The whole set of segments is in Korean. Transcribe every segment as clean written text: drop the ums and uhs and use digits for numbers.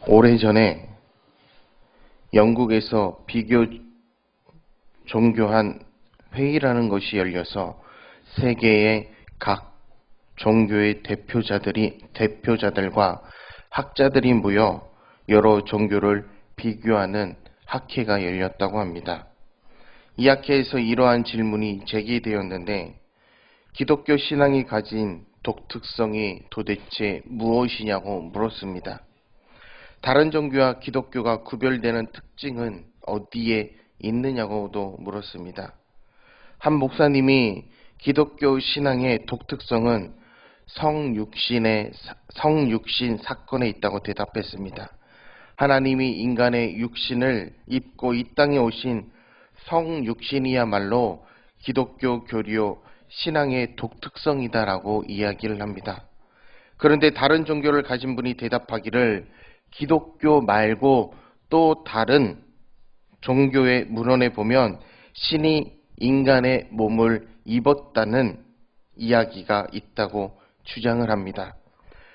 오래전에 영국에서 비교 종교한 회의라는 것이 열려서 세계의 각 종교의 대표자들과 학자들이 모여 여러 종교를 비교하는 학회가 열렸다고 합니다. 이 학회에서 이러한 질문이 제기되었는데, 기독교 신앙이 가진 독특성이 도대체 무엇이냐고 물었습니다. 다른 종교와 기독교가 구별되는 특징은 어디에 있느냐고도 물었습니다. 한 목사님이 기독교 신앙의 독특성은 성육신 사건에 있다고 대답했습니다. 하나님이 인간의 육신을 입고 이 땅에 오신 성육신이야말로 기독교 교류 신앙의 독특성이다라고 이야기를 합니다. 그런데 다른 종교를 가진 분이 대답하기를 기독교 말고 또 다른 종교의 문헌에 보면 신이 인간의 몸을 입었다는 이야기가 있다고 주장을 합니다.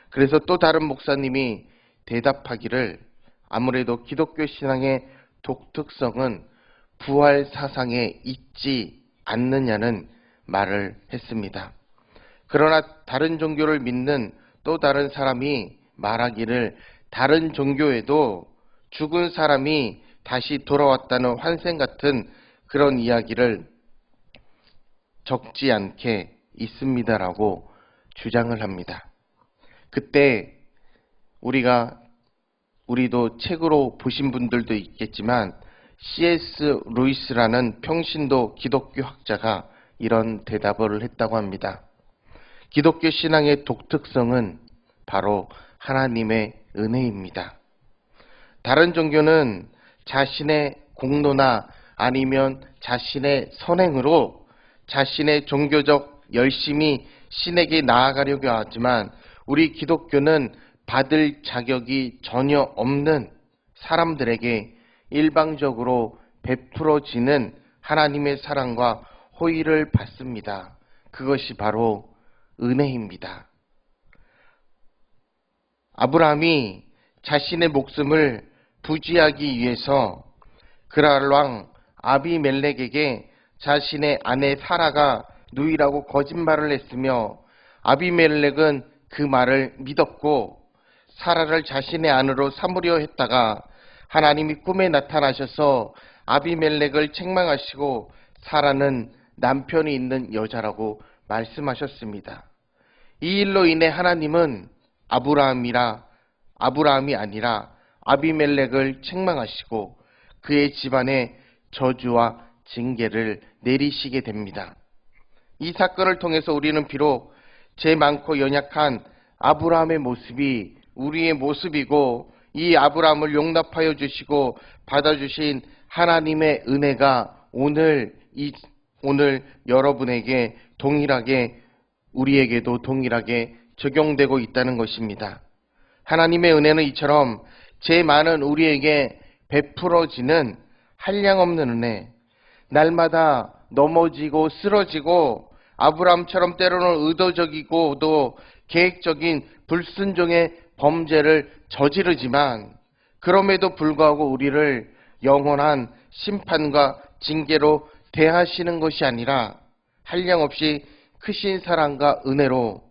그래서 또 다른 목사님이 대답하기를 아무래도 기독교 신앙의 독특성은 부활 사상에 있지 않느냐는 말을 했습니다. 그러나 다른 종교를 믿는 또 다른 사람이 말하기를 다른 종교에도 죽은 사람이 다시 돌아왔다는 환생 같은 그런 이야기를 적지 않게 있습니다라고 주장을 합니다. 그때 우리도 책으로 보신 분들도 있겠지만 C.S. 루이스라는 평신도 기독교 학자가 이런 대답을 했다고 합니다. 기독교 신앙의 독특성은 바로 하나님의 은혜입니다. 다른 종교는 자신의 공로나 아니면 자신의 선행으로 자신의 종교적 열심히 신에게 나아가려고 하지만 우리 기독교는 받을 자격이 전혀 없는 사람들에게 일방적으로 베풀어지는 하나님의 사랑과 호의를 받습니다. 그것이 바로 은혜입니다. 아브라함이 자신의 목숨을 부지하기 위해서 그랄 왕 아비멜렉에게 자신의 아내 사라가 누이라고 거짓말을 했으며 아비멜렉은 그 말을 믿었고 사라를 자신의 아내로 삼으려 했다가 하나님이 꿈에 나타나셔서 아비멜렉을 책망하시고 사라는 남편이 있는 여자라고 말씀하셨습니다. 이 일로 인해 하나님은 아브라함이 아니라 아비멜렉을 책망하시고 그의 집안에 저주와 징계를 내리시게 됩니다. 이 사건을 통해서 우리는 비록 죄 많고 연약한 아브라함의 모습이 우리의 모습이고 이 아브라함을 용납하여 주시고 받아주신 하나님의 은혜가 오늘 여러분에게 동일하게 우리에게도 동일하게 적용되고 있다는 것입니다. 하나님의 은혜는 이처럼 죄 많은 우리에게 베풀어지는 한량없는 은혜, 날마다 넘어지고 쓰러지고 아브라함처럼 때로는 의도적이고도 계획적인 불순종의 범죄를 저지르지만 그럼에도 불구하고 우리를 영원한 심판과 징계로 대하시는 것이 아니라 한량없이 크신 사랑과 은혜로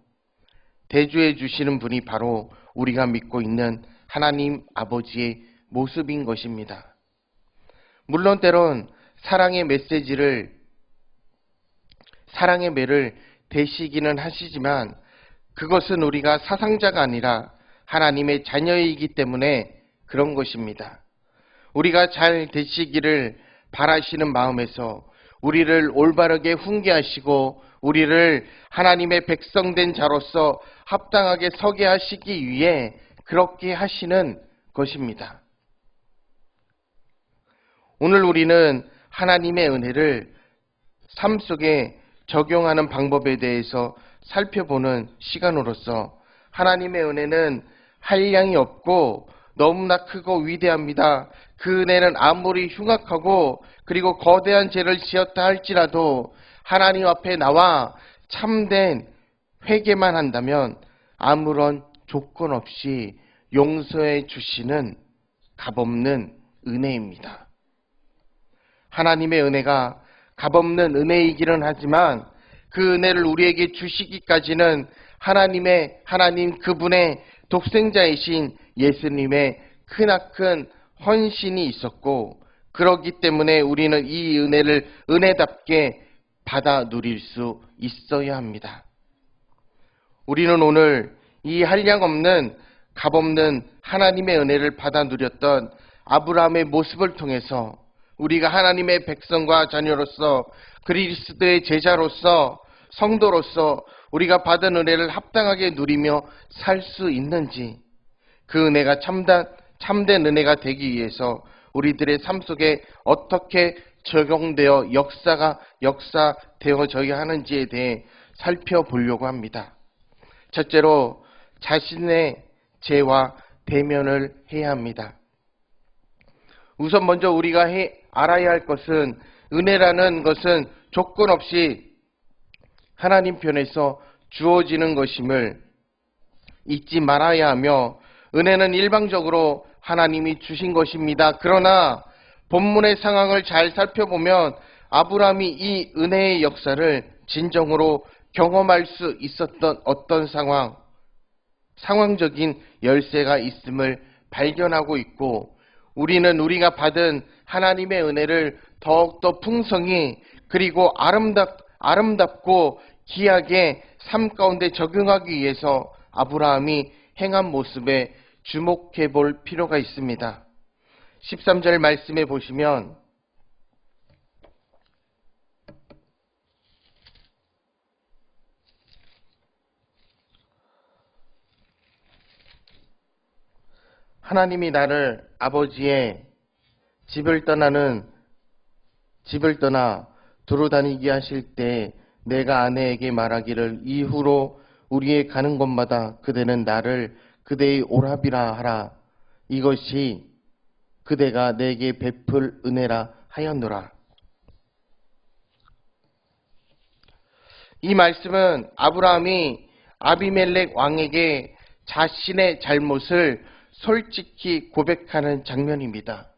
대주해 주시는 분이 바로 우리가 믿고 있는 하나님 아버지의 모습인 것입니다. 물론 때론 사랑의 매를 대시기는 하시지만 그것은 우리가 사상자가 아니라 하나님의 자녀이기 때문에 그런 것입니다. 우리가 잘 되시기를 바라시는 마음에서 우리를 올바르게 훈계하시고 우리를 하나님의 백성된 자로서 합당하게 서게 하시기 위해 그렇게 하시는 것입니다. 오늘 우리는 하나님의 은혜를 삶 속에 적용하는 방법에 대해서 살펴보는 시간으로서 하나님의 은혜는 한량이 없고 너무나 크고 위대합니다. 그 은혜는 아무리 흉악하고 그리고 거대한 죄를 지었다 할지라도 하나님 앞에 나와 참된 회개만 한다면 아무런 조건 없이 용서해 주시는 값없는 은혜입니다. 하나님의 은혜가 값없는 은혜이기는 하지만 그 은혜를 우리에게 주시기까지는 하나님 그분의 독생자이신 예수님의 크나큰 헌신이 있었고, 그렇기 때문에 우리는 이 은혜를 은혜답게 받아 누릴 수 있어야 합니다. 우리는 오늘 이 한량없는 값없는 하나님의 은혜를 받아 누렸던 아브라함의 모습을 통해서 우리가 하나님의 백성과 자녀로서 그리스도의 제자로서 성도로서 우리가 받은 은혜를 합당하게 누리며 살 수 있는지, 그 은혜가 참된 은혜가 되기 위해서 우리들의 삶 속에 어떻게 적용되어 역사되어져야 하는지에 대해 살펴보려고 합니다. 첫째로 자신의 죄와 대면을 해야 합니다. 우선 먼저 우리가 알아야 할 것은, 은혜라는 것은 조건 없이 하나님 편에서 주어지는 것임을 잊지 말아야 하며, 은혜는 일방적으로 하나님이 주신 것입니다. 그러나 본문의 상황을 잘 살펴보면 아브라함이 이 은혜의 역사를 진정으로 경험할 수 있었던 어떤 상황적인 열쇠가 있음을 발견하고 있고, 우리는 우리가 받은 하나님의 은혜를 더욱더 풍성히 그리고 아름답고 귀하게 삶 가운데 적용하기 위해서 아브라함이 행한 모습에 주목해 볼 필요가 있습니다. 13절 말씀해 보시면 하나님이 나를 아버지의 집을 떠나 두루 다니게 하실 때 내가 아내에게 말하기를 이후로 우리의 가는 곳마다 그대는 나를 그대의 오라비라 하라. 이것이 그대가 내게 베풀 은혜라 하였노라. 이 말씀은 아브라함이 아비멜렉 왕에게 자신의 잘못을 솔직히 고백하는 장면입니다.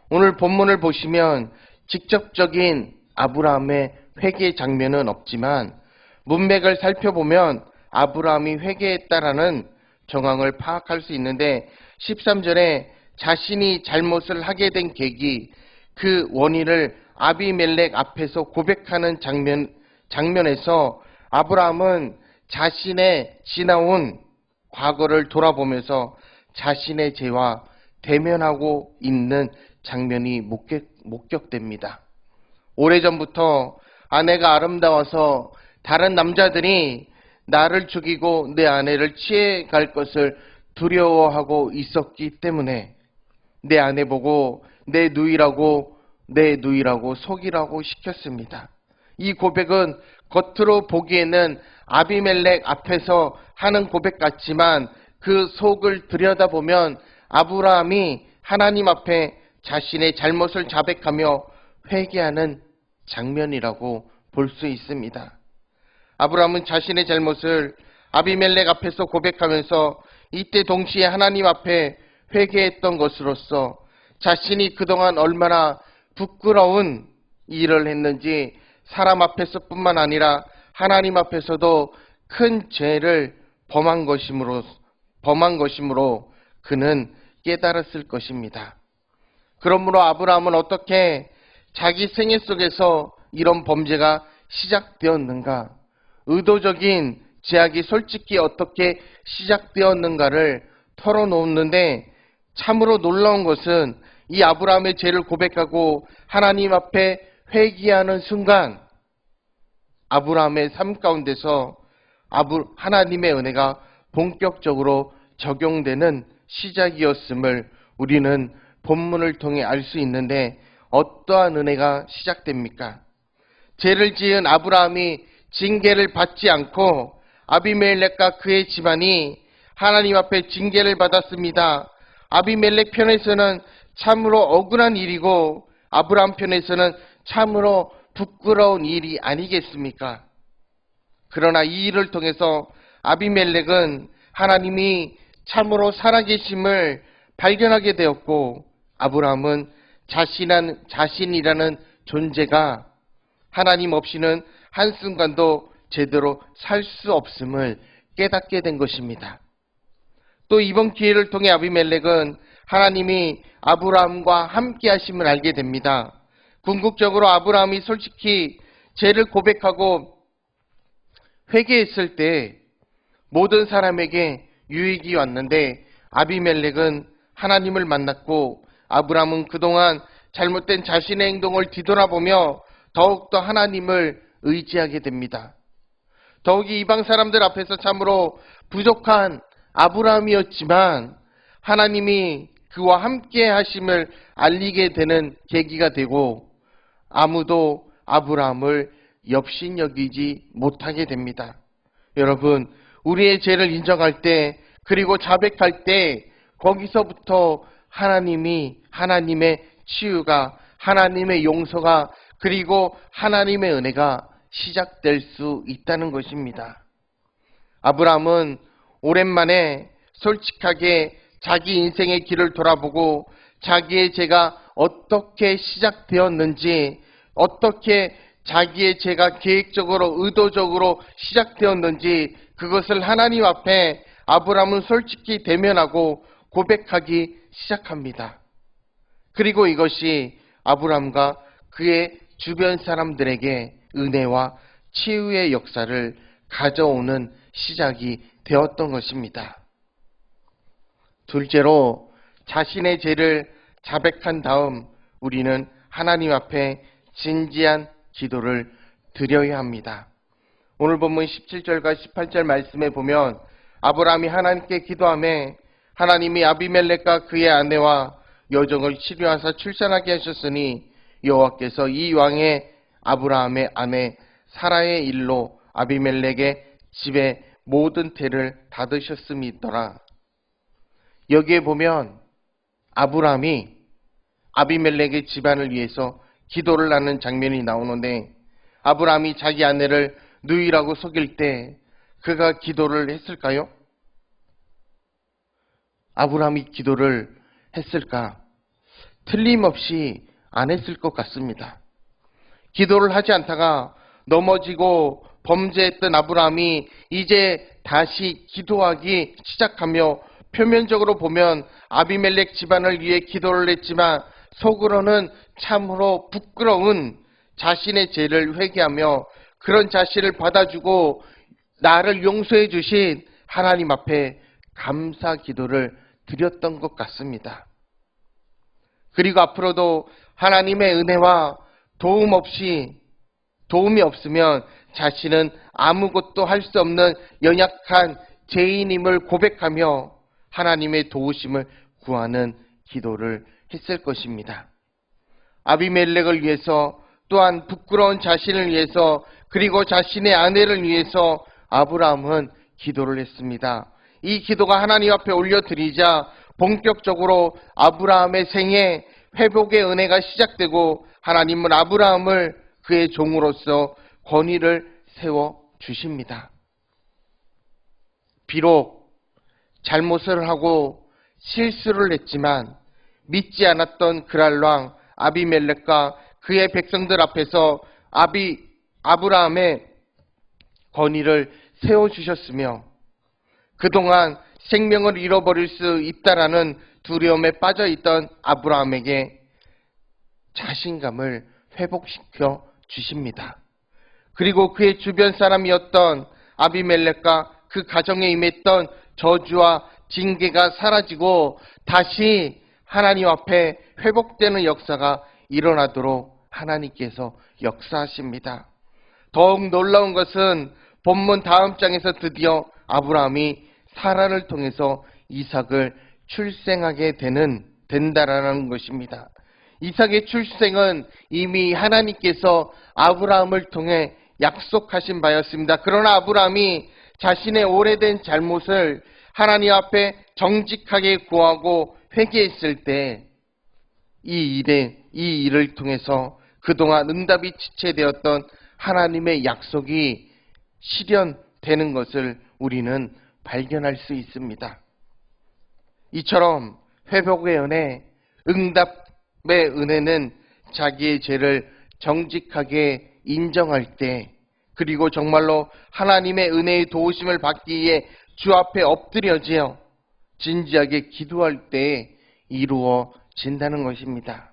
오늘 본문을 보시면 직접적인 아브라함의 회개 장면은 없지만 문맥을 살펴보면 아브라함이 회개했다라는 정황을 파악할 수 있는데, 13절에 자신이 잘못을 하게 된 계기, 그 원인을 아비멜렉 앞에서 고백하는 장면에서 아브라함은 자신의 지나온 과거를 돌아보면서 자신의 죄와 대면하고 있는 장면이 목격됩니다. 오래전부터 아내가 아름다워서 다른 남자들이 나를 죽이고 내 아내를 취해갈 것을 두려워하고 있었기 때문에 내 아내 보고 내 누이라고 속이라고 시켰습니다. 이 고백은 겉으로 보기에는 아비멜렉 앞에서 하는 고백 같지만 그 속을 들여다보면 아브라함이 하나님 앞에 자신의 잘못을 자백하며 회개하는 장면이라고 볼 수 있습니다. 아브라함은 자신의 잘못을 아비멜렉 앞에서 고백하면서 이때 동시에 하나님 앞에 회개했던 것으로서 자신이 그동안 얼마나 부끄러운 일을 했는지 사람 앞에서뿐만 아니라 하나님 앞에서도 큰 죄를 범한 것이므로 그는 깨달았을 것입니다. 그러므로 아브라함은 어떻게 자기 생애 속에서 이런 범죄가 시작되었는가, 의도적인 제약이 솔직히 어떻게 시작되었는가를 털어놓는데, 참으로 놀라운 것은 이 아브라함의 죄를 고백하고 하나님 앞에 회개하는 순간 아브라함의 삶 가운데서 하나님의 은혜가 본격적으로 적용되는 시작이었음을 우리는 본문을 통해 알 수 있는데, 어떠한 은혜가 시작됩니까? 죄를 지은 아브라함이 징계를 받지 않고 아비멜렉과 그의 집안이 하나님 앞에 징계를 받았습니다. 아비멜렉 편에서는 참으로 억울한 일이고 아브라함 편에서는 참으로 부끄러운 일이 아니겠습니까? 그러나 이 일을 통해서 아비멜렉은 하나님이 참으로 살아계심을 발견하게 되었고, 아브라함은 자신이라는 존재가 하나님 없이는 한순간도 제대로 살 수 없음을 깨닫게 된 것입니다. 또 이번 기회를 통해 아비멜렉은 하나님이 아브라함과 함께 하심을 알게 됩니다. 궁극적으로 아브라함이 솔직히 죄를 고백하고 회개했을 때 모든 사람에게 유익이 왔는데, 아비멜렉은 하나님을 만났고 아브라함은 그동안 잘못된 자신의 행동을 뒤돌아보며 더욱더 하나님을 의지하게 됩니다. 더욱이 이방 사람들 앞에서 참으로 부족한 아브라함이었지만 하나님이 그와 함께 하심을 알리게 되는 계기가 되고, 아무도 아브라함을 역신여기지 못하게 됩니다. 여러분, 우리의 죄를 인정할 때, 그리고 자백할 때 거기서부터 하나님의 치유가, 하나님의 용서가, 그리고 하나님의 은혜가 시작될 수 있다는 것입니다. 아브라함은 오랜만에 솔직하게 자기 인생의 길을 돌아보고 자기의 죄가 어떻게 시작되었는지, 어떻게 자기의 죄가 계획적으로 의도적으로 시작되었는지 그것을 하나님 앞에 아브라함은 솔직히 대면하고 고백하기 시작합니다. 그리고 이것이 아브라함과 그의 주변 사람들에게 은혜와 치유의 역사를 가져오는 시작이 되었던 것입니다. 둘째로, 자신의 죄를 자백한 다음 우리는 하나님 앞에 진지한 기도를 드려야 합니다. 오늘 본문 17절과 18절 말씀에 보면 아브라함이 하나님께 기도하며 하나님이 아비멜렉과 그의 아내와 여종을 치료하사 출산하게 하셨으니 여호와께서 이 왕의 아브라함의 아내 사라의 일로 아비멜렉의 집에 모든 태를 닫으셨음이더라. 여기에 보면 아브라함이 아비멜렉의 집안을 위해서 기도를 하는 장면이 나오는데, 아브라함이 자기 아내를 누이라고 속일 때 그가 기도를 했을까요? 아브라함이 기도를 했을까? 틀림없이 안 했을 것 같습니다. 기도를 하지 않다가 넘어지고 범죄했던 아브라함이 이제 다시 기도하기 시작하며, 표면적으로 보면 아비멜렉 집안을 위해 기도를 했지만 속으로는 참으로 부끄러운 자신의 죄를 회개하며 그런 자신을 받아주고 나를 용서해 주신 하나님 앞에 감사 기도를 드렸던 것 같습니다. 그리고 앞으로도 하나님의 은혜와 도움이 없으면 자신은 아무것도 할 수 없는 연약한 죄인임을 고백하며 하나님의 도우심을 구하는 기도를 했을 것입니다. 아비멜렉을 위해서, 또한 부끄러운 자신을 위해서, 그리고 자신의 아내를 위해서 아브라함은 기도를 했습니다. 이 기도가 하나님 앞에 올려드리자 본격적으로 아브라함의 생에 회복의 은혜가 시작되고, 하나님은 아브라함을 그의 종으로서 권위를 세워 주십니다. 비록 잘못을 하고 실수를 했지만 믿지 않았던 그랄왕 아비멜렉과 그의 백성들 앞에서 아브라함의 권위를 세워주셨으며, 그동안 생명을 잃어버릴 수 있다라는 두려움에 빠져있던 아브라함에게 자신감을 회복시켜 주십니다. 그리고 그의 주변 사람이었던 아비멜렉과 그 가정에 임했던 저주와 징계가 사라지고 다시 하나님 앞에 회복되는 역사가 일어나도록 하나님께서 역사하십니다. 더욱 놀라운 것은 본문 다음 장에서 드디어 아브라함이 사라를 통해서 이삭을 출생하게 된다라는 것입니다. 이삭의 출생은 이미 하나님께서 아브라함을 통해 약속하신 바였습니다. 그러나 아브라함이 자신의 오래된 잘못을 하나님 앞에 정직하게 구하고 회개했을 때 이 일을 통해서 그동안 응답이 지체되었던 하나님의 약속이 실현되는 것을 우리는 발견할 수 있습니다. 이처럼 회복의 은혜, 응답의 은혜는 자기의 죄를 정직하게 인정할 때, 그리고 정말로 하나님의 은혜의 도우심을 받기 위해 주 앞에 엎드려지어 진지하게 기도할 때 이루어진다는 것입니다.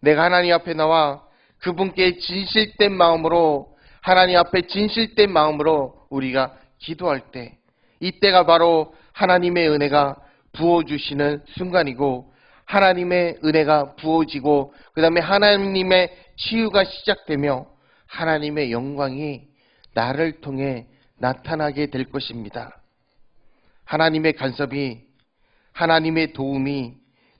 내가 하나님 앞에 나와 그분께 진실된 마음으로, 하나님 앞에 진실된 마음으로 우리가 기도할 때, 이때가 바로 하나님의 은혜가 부어주시는 순간이고, 하나님의 은혜가 부어지고 그 다음에 하나님의 치유가 시작되며 하나님의 영광이 나를 통해 나타나게 될 것입니다. 하나님의 간섭이, 하나님의 도움이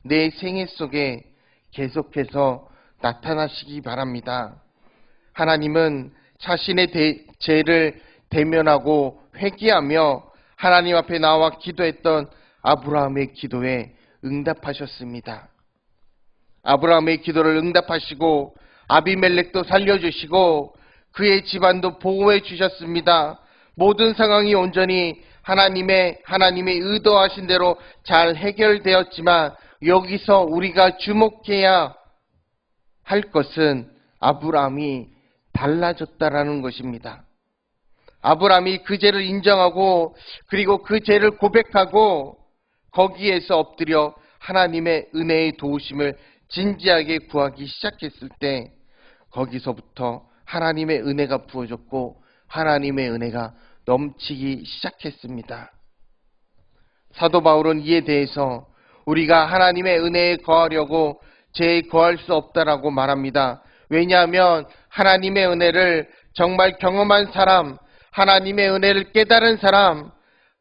내 생애 속에 계속해서 나타나시기 바랍니다. 하나님은 자신의 죄를 대면하고 회개하며 하나님 앞에 나와 기도했던 아브라함의 기도에 응답하셨습니다. 아브라함의 기도를 응답하시고 아비멜렉도 살려주시고 그의 집안도 보호해 주셨습니다. 모든 상황이 온전히 하나님의 의도하신 대로 잘 해결되었지만, 여기서 우리가 주목해야 할 것은 아브라함이 달라졌다라는 것입니다. 아브라함이 그 죄를 인정하고 그리고 그 죄를 고백하고 거기에서 엎드려 하나님의 은혜의 도우심을 진지하게 구하기 시작했을 때, 거기서부터 하나님의 은혜가 부어졌고 하나님의 은혜가 넘치기 시작했습니다. 사도 바울은 이에 대해서 우리가 하나님의 은혜에 거하려고 죄에 거할 수 없다라고 말합니다. 왜냐하면 하나님의 은혜를 정말 경험한 사람, 하나님의 은혜를 깨달은 사람,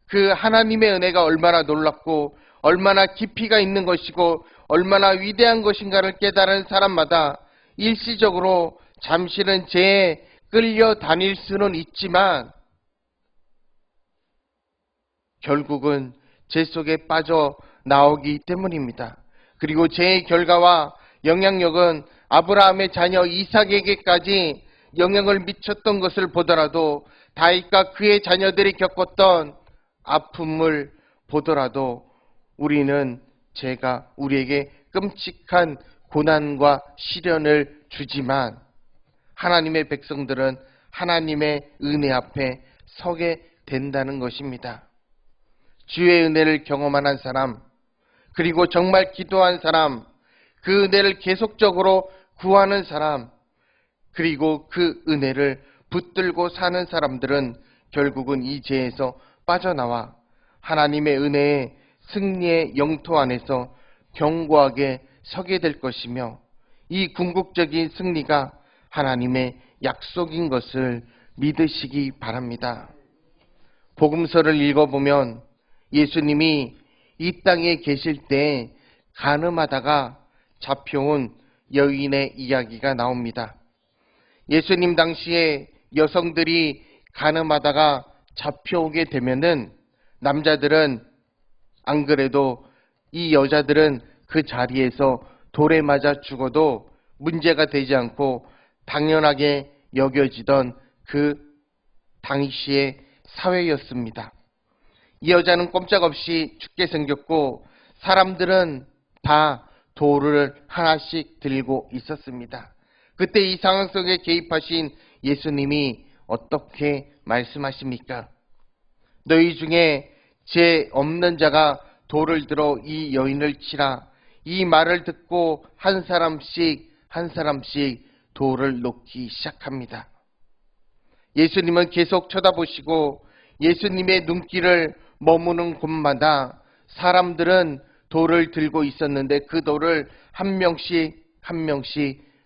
그 하나님의 은혜가 얼마나 놀랍고 얼마나 깊이가 있는 것이고 얼마나 위대한 것인가를 깨달은 사람마다 일시적으로 잠시는 죄에 끌려다닐 수는 있지만 결국은 죄 속에 빠져나오기 때문입니다. 그리고 죄의 결과와 영향력은 아브라함의 자녀 이삭에게까지 영향을 미쳤던 것을 보더라도, 다윗과 그의 자녀들이 겪었던 아픔을 보더라도 우리는 죄가 우리에게 끔찍한 고난과 시련을 주지만 하나님의 백성들은 하나님의 은혜 앞에 서게 된다는 것입니다. 주의 은혜를 경험한 사람, 그리고 정말 기도한 사람, 그 은혜를 계속적으로 구하는 사람, 그리고 그 은혜를 붙들고 사는 사람들은 결국은 이 죄에서 빠져나와 하나님의 은혜의 승리의 영토 안에서 견고하게 서게 될 것이며, 이 궁극적인 승리가 하나님의 약속인 것을 믿으시기 바랍니다. 복음서를 읽어보면 예수님이 이 땅에 계실 때 간음하다가 잡혀온 여인의 이야기가 나옵니다. 예수님 당시에 여성들이 간음하다가 잡혀오게 되면은 남자들은 안 그래도 이 여자들은 그 자리에서 돌에 맞아 죽어도 문제가 되지 않고 당연하게 여겨지던 그 당시의 사회였습니다. 이 여자는 꼼짝없이 죽게 생겼고 사람들은 다 돌을 하나씩 들고 있었습니다. 그때 이 상황 속에 개입하신 예수님이 어떻게 말씀하십니까? 너희 중에 죄 없는 자가 돌을 들어 이 여인을 치라. 이 말을 듣고 한 사람씩 돌을 놓기 시작합니다. 예수님은 계속 쳐다보시고 예수님의 눈길을 머무는 곳마다 사람들은 돌을 들고 있었는데 그 돌을 한 명씩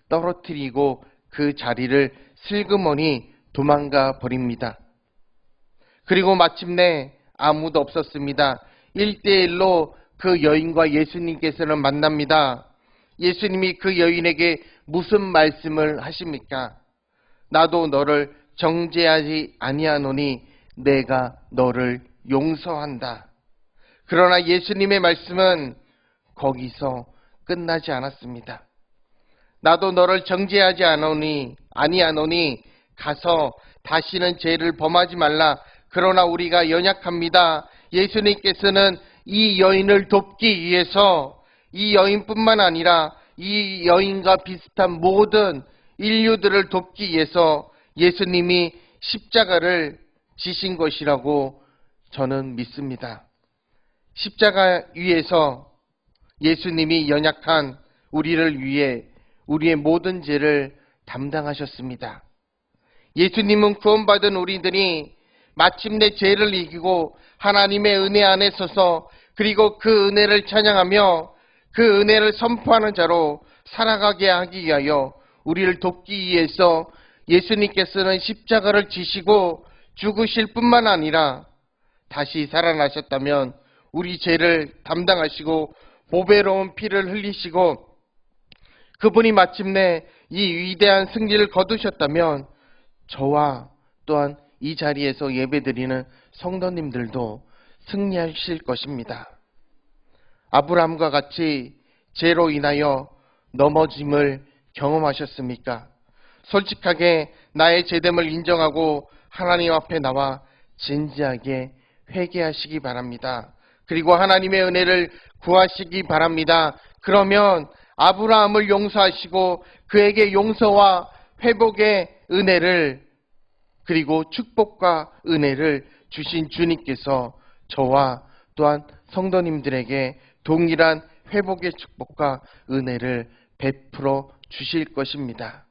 떨어뜨리고 그 자리를 슬그머니 도망가 버립니다. 그리고 마침내 아무도 없었습니다. 1대1로 그 여인과 예수님께서는 만납니다. 예수님이 그 여인에게 무슨 말씀을 하십니까? 나도 너를 정죄하지 아니하노니 내가 너를 용서한다. 그러나 예수님의 말씀은 거기서 끝나지 않았습니다. 나도 너를 정죄하지 아니하노니 가서 다시는 죄를 범하지 말라. 그러나 우리가 연약합니다. 예수님께서는 이 여인을 돕기 위해서 이 여인뿐만 아니라 이 여인과 비슷한 모든 인류들을 돕기 위해서 예수님이 십자가를 지신 것이라고 저는 믿습니다. 십자가 위에서 예수님이 연약한 우리를 위해 우리의 모든 죄를 담당하셨습니다. 예수님은 구원받은 우리들이 마침내 죄를 이기고 하나님의 은혜 안에 서서 그리고 그 은혜를 찬양하며 그 은혜를 선포하는 자로 살아가게 하기 위하여 우리를 돕기 위해서 예수님께서는 십자가를 지시고 죽으실 뿐만 아니라 다시 살아나셨다면 우리 죄를 담당하시고 보배로운 피를 흘리시고 그분이 마침내 이 위대한 승리를 거두셨다면 저와 또한 이 자리에서 예배드리는 성도님들도 승리하실 것입니다. 아브라함과 같이 죄로 인하여 넘어짐을 경험하셨습니까? 솔직하게 나의 죄됨을 인정하고 하나님 앞에 나와 진지하게 회개하시기 바랍니다. 그리고 하나님의 은혜를 구하시기 바랍니다. 그러면 아브라함을 용서하시고 그에게 용서와 회복의 은혜를 그리고 축복과 은혜를 주신 주님께서 저와 또한 성도님들에게 동일한 회복의 축복과 은혜를 베풀어 주실 것입니다.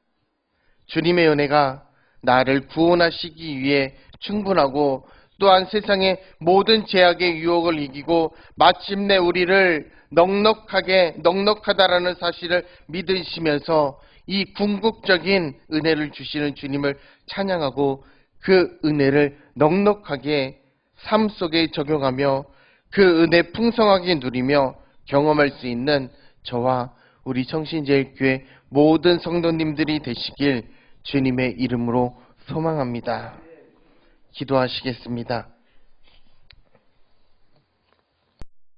주님의 은혜가 나를 구원하시기 위해 충분하고 또한 세상의 모든 제약의 유혹을 이기고 마침내 우리를 넉넉하다라는 사실을 믿으시면서 이 궁극적인 은혜를 주시는 주님을 찬양하고 그 은혜를 넉넉하게 삶 속에 적용하며 그 은혜 풍성하게 누리며 경험할 수 있는 저와 우리 성신제일교회 모든 성도님들이 되시길 주님의 이름으로 소망합니다. 기도하시겠습니다.